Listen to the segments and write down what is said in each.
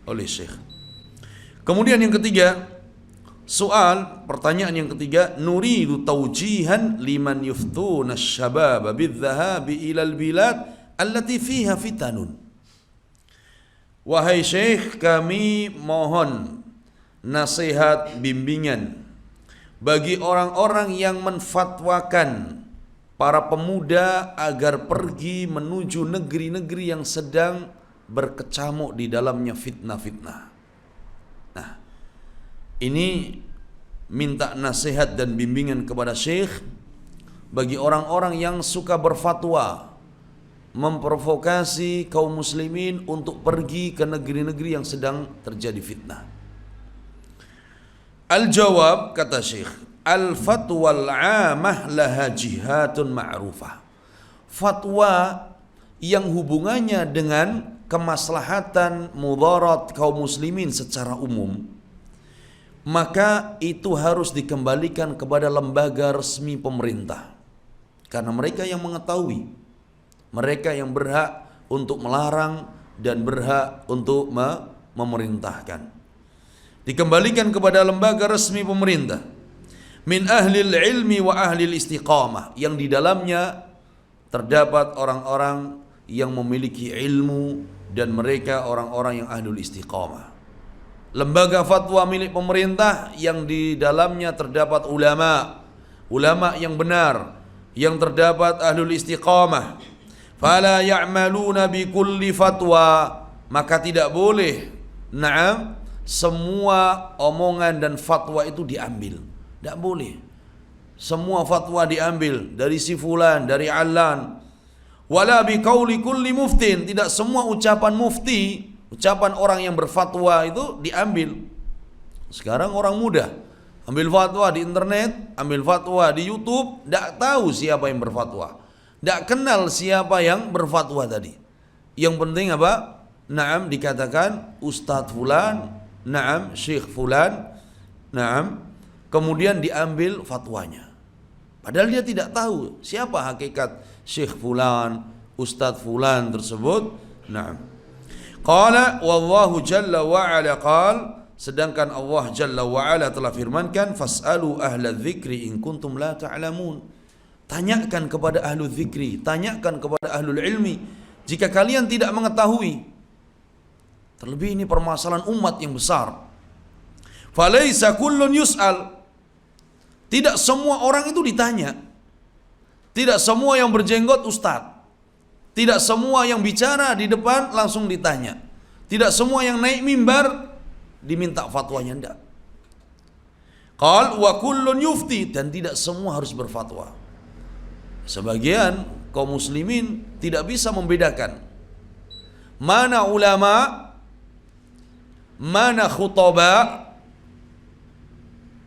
oleh syekh. Kemudian yang ketiga, pertanyaan yang ketiga, nuridu taujihan liman yuftuna asy-syababa bidh-dhahabi ilal bilad allati fiha fitanun. Wahai syekh, kami mohon nasihat bimbingan bagi orang-orang yang menfatwakan para pemuda agar pergi menuju negeri-negeri yang sedang berkecamuk di dalamnya fitnah-fitnah. Nah, ini minta nasihat dan bimbingan kepada syekh bagi orang-orang yang suka berfatwa, memprovokasi kaum muslimin untuk pergi ke negeri-negeri yang sedang terjadi fitnah. Al-jawab, kata syekh, al-fatwa al-'amah laha jihatun ma'rufah. Fatwa yang hubungannya dengan kemaslahatan mudarat kaum muslimin secara umum, maka itu harus dikembalikan kepada lembaga resmi pemerintah, karena mereka yang mengetahui, mereka yang berhak untuk melarang dan berhak untuk memerintahkan. Dikembalikan kepada lembaga resmi pemerintah, min ahlil ilmi wa ahlil istiqamah, yang di dalamnya terdapat orang-orang yang memiliki ilmu dan mereka orang-orang yang ahlul istiqamah. Lembaga fatwa milik pemerintah yang di dalamnya terdapat ulama yang benar, yang terdapat ahlul istiqamah. Fala ya'maluna bi kulli fatwa, maka tidak boleh semua omongan dan fatwa itu diambil. Tidak boleh semua fatwa diambil dari si fulan, dari Allan. Wala bi qauli kulli muftin, tidak semua ucapan mufti, ucapan orang yang berfatwa itu diambil. Sekarang orang muda ambil fatwa di internet, ambil fatwa di YouTube, tidak tahu siapa yang berfatwa, tidak kenal siapa yang berfatwa tadi. Yang penting apa? Naam, dikatakan Ustadz fulan, naam, Syekh fulan, naam, kemudian diambil fatwanya. Padahal dia tidak tahu siapa hakikat Syekh fulan, Ustadz fulan tersebut. Naam. Qala wallahu jalla wa ala qala, sedangkan Allah jalla wa ala telah firmankan, fas'alu ahla dzikri in kuntum la ta'lamun. Tanyakan kepada ahlu dzikri, tanyakan kepada ahlul ilmi jika kalian tidak mengetahui. Terlebih ini permasalahan umat yang besar. Falaisa kullun yus'al, tidak semua orang itu ditanya. Tidak semua yang berjenggot ustadz, tidak semua yang bicara di depan langsung ditanya, tidak semua yang naik mimbar diminta fatwanya, enggak. Qal wa kullun yufti, dan tidak semua harus berfatwa. Sebagian kaum muslimin tidak bisa membedakan mana ulama, mana khutaba,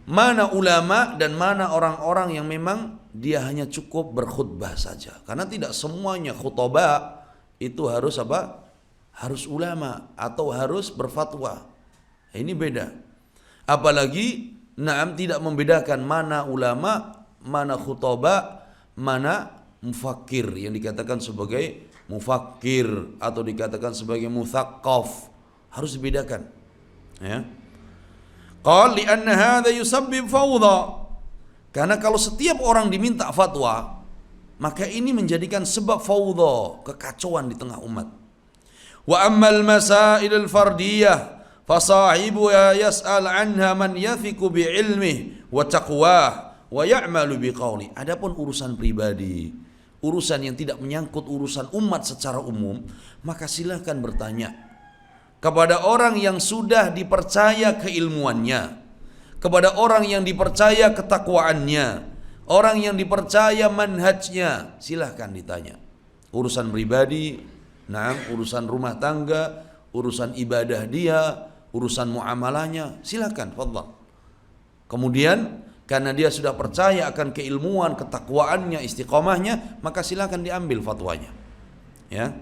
mana ulama dan mana orang-orang yang memang dia hanya cukup berkhutbah saja. Karena tidak semuanya khutbah itu harus apa? Harus ulama atau harus berfatwa. Ini beda. Apalagi tidak membedakan mana ulama, mana khutbah, mana mufakkir, yang dikatakan sebagai mufakkir atau dikatakan sebagai mutsaqqaf. Harus dibedakan. Ya. Qal li anna hadha yusabbib fawdha. Karena kalau setiap orang diminta fatwa, maka ini menjadikan sebab fawdha, kekacauan di tengah umat. Wa ammal masail al-fardiyah fasahibuha yas'al anha man yathiqu bi ilmihi wa taqwah wa ya'malu bi qawli. Adapun urusan pribadi, urusan yang tidak menyangkut urusan umat secara umum, maka silakan bertanya kepada orang yang sudah dipercaya keilmuannya, kepada orang yang dipercaya ketakwaannya, orang yang dipercaya manhajnya, silahkan ditanya. Urusan pribadi, urusan rumah tangga, urusan ibadah dia, urusan muamalahnya, silahkan, fadhal. Kemudian karena dia sudah percaya akan keilmuan, ketakwaannya, istiqamahnya, maka silahkan diambil fatwanya. Ya.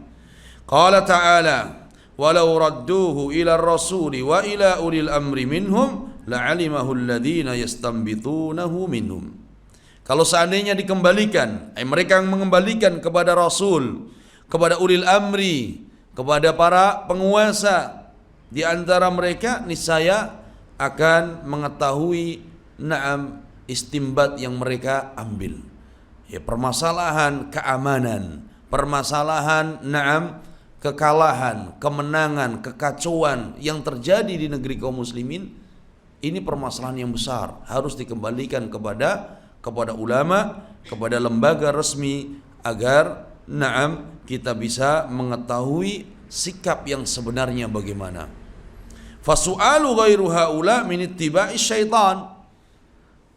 Qala ta'ala, walau radduhu ila rasuli wa ila ulil amri minhum la'alimahu alladhina yastanbitunahu minhum. Kalau seandainya dikembalikan, mereka yang mengembalikan kepada Rasul, kepada ulil amri, kepada para penguasa Di antara mereka niscaya akan mengetahui istimbat yang mereka ambil. Ya, permasalahan keamanan, permasalahan kekalahan, kemenangan, kekacauan yang terjadi di negeri kaum muslimin, ini permasalahan yang besar, harus dikembalikan kepada ulama, kepada lembaga resmi agar kita bisa mengetahui sikap yang sebenarnya bagaimana. Fasu'alu ghairu haula min ittiba'i syaitan.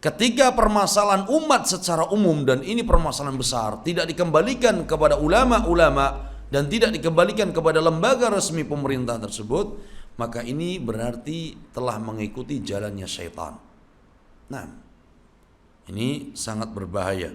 Ketika permasalahan umat secara umum, dan ini permasalahan besar, tidak dikembalikan kepada ulama-ulama dan tidak dikembalikan kepada lembaga resmi pemerintah tersebut, maka ini berarti telah mengikuti jalannya syaitan. Nah, ini sangat berbahaya.